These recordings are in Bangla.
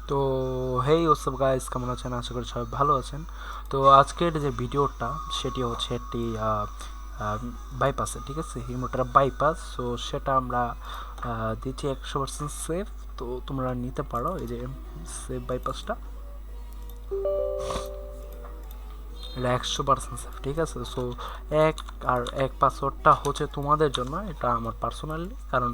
তো হেই হোয়াটসঅ্যাপ গাইস, কেমন আছেন? আশা করি সবাই ভালো আছেন। তো আজকের যে ভিডিওটা সেটি হচ্ছে একটি বাইপাসে, ঠিক আছে, হিমোটার বাইপাস। সো সেটা আমরা দিচ্ছি 100% সেফ। তো তোমরা নিতে পারো এই যে সেফ বাইপাসটা, এটা 100% সেফ, ঠিক আছে। সো এক এক পাসওয়ার্ডটা হচ্ছে তোমাদের জন্য, এটা আমার পার্সোনালি, কারণ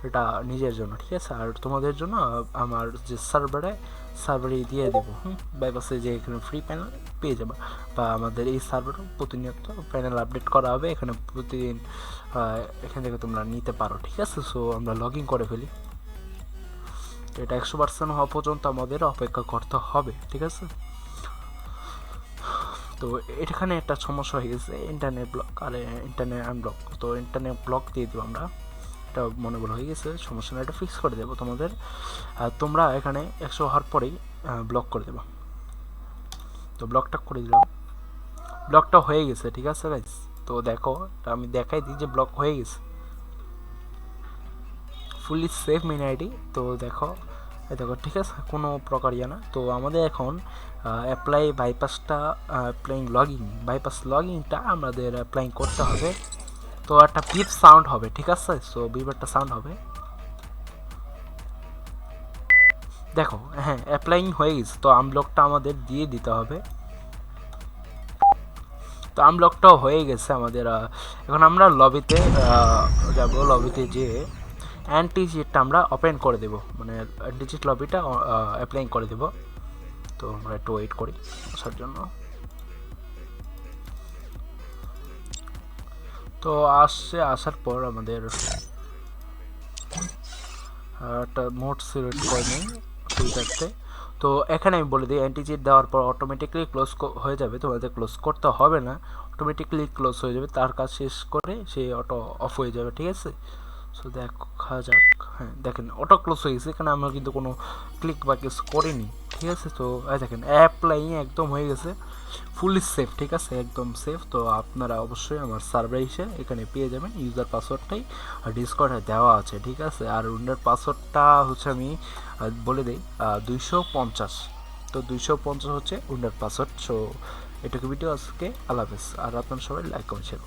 এটা নিজের জন্য, ঠিক আছে। আর তোমাদের জন্য আমার যে সার্ভারে দিয়ে দেবো বাইপাসে, যে এখানে ফ্রি প্যানেল পেয়ে যাবে, বা আমাদের এই সার্ভারও প্রতিনিয়ত প্যানেল আপডেট করা হবে, এখানে প্রতিদিন এখান থেকে তোমরা নিতে পারো, ঠিক আছে। সো আমরা লগ ইন করে ফেলি। তো এটা 100% হওয়া পর্যন্ত আমাদের অপেক্ষা করতে হবে, ঠিক আছে। তো এখানে একটা সমস্যা হয়ে গেছে, ইন্টারনেট ব্লক আর ইন্টারনেট আনব্লক। তো ইন্টারনেট ব্লক দিয়ে দেবো আমরা, এটা মনে বলে হয়ে গেছে, সমস্যা না, এটা ফিক্স করে দেবো তোমাদের। তোমরা এখানে 100 হওয়ার পরেই ব্লক করে দেবো। তো ব্লকটা করে দিলাম, ব্লকটা হয়ে গেছে, ঠিক আছে গাইস। তো দেখো, আমি দেখাই দিই যে ব্লক হয়ে গেছে, ফুললি সেফ মেন আইডি। তো দেখো, দেখো, ঠিক আছে, কোনো প্রকার ইয়ে না। তো আমাদের এখন অ্যাপ্লাই বাইপাসটা, অ্যাপ্লাইং লগইন, বাইপাস লগইনটা আমাদের অ্যাপ্লাইং করতে হবে। তো একটা বিপ সাউন্ড হবে, ঠিক আছে। সো বিপ একটা সাউন্ড হবে, দেখো, হ্যাঁ, অ্যাপ্লাইং হয়ে গেছে। তো আনব্লকটা আমাদের দিয়ে দিতে হবে। তো আনব্লকটাও হয়ে গেছে আমাদের। এখন আমরা লবিতে যাব, লবিতে যে অ্যান্টিচিটটা আমরা ওপেন করে দেব, মানে অ্যান্টিচিট লবিটা অ্যাপ্লাই করে দেব। তো আমরা একটু ওয়েট করি আসার জন্য। তো আসার পর আমাদের একটা মোড সিলেক্ট করে নিই ফিল্টারতে। তো এখানে আমি বলে দিই, অ্যান্টিচিট দেওয়ার পর অটোমেটিক্যালি ক্লোজ হয়ে যাবে, তোমাদের ক্লোজ করতে হবে না, অটোমেটিক্যালি ক্লোজ হয়ে যাবে, তার কাজ শেষ করে সে অটো অফ হয়ে যাবে, ঠিক আছে। সো দেখা যাক, হ্যাঁ দেখেন অটো ক্লোজ হয়ে গেছে, এখানে আমরা কিন্তু কোনো ক্লিক বা কিছু করিনি, ঠিক আছে। তো দেখেন অ্যাপ্লাই একদম হয়ে গেছে, ফুলি সেফ, ঠিক আছে, একদম সেফ। তো আপনারা অবশ্যই আমার সার্ভারে এসে এখানে পেয়ে যাবেন ইউজার পাসওয়ার্ডটাই, আর ডিসকর্ডে দেওয়া আছে, ঠিক আছে। আর উইন্ডোর পাসওয়ার্ডটা হচ্ছে আমি বলে দিই, 250। তো 250 হচ্ছে উইন্ডোর পাসওয়ার্ড। সো এটুকু ভিডিও আজকে, আল্লাহ হাফেজ। আর আপনারা সবাই লাইক কমেন্ট শেয়ার।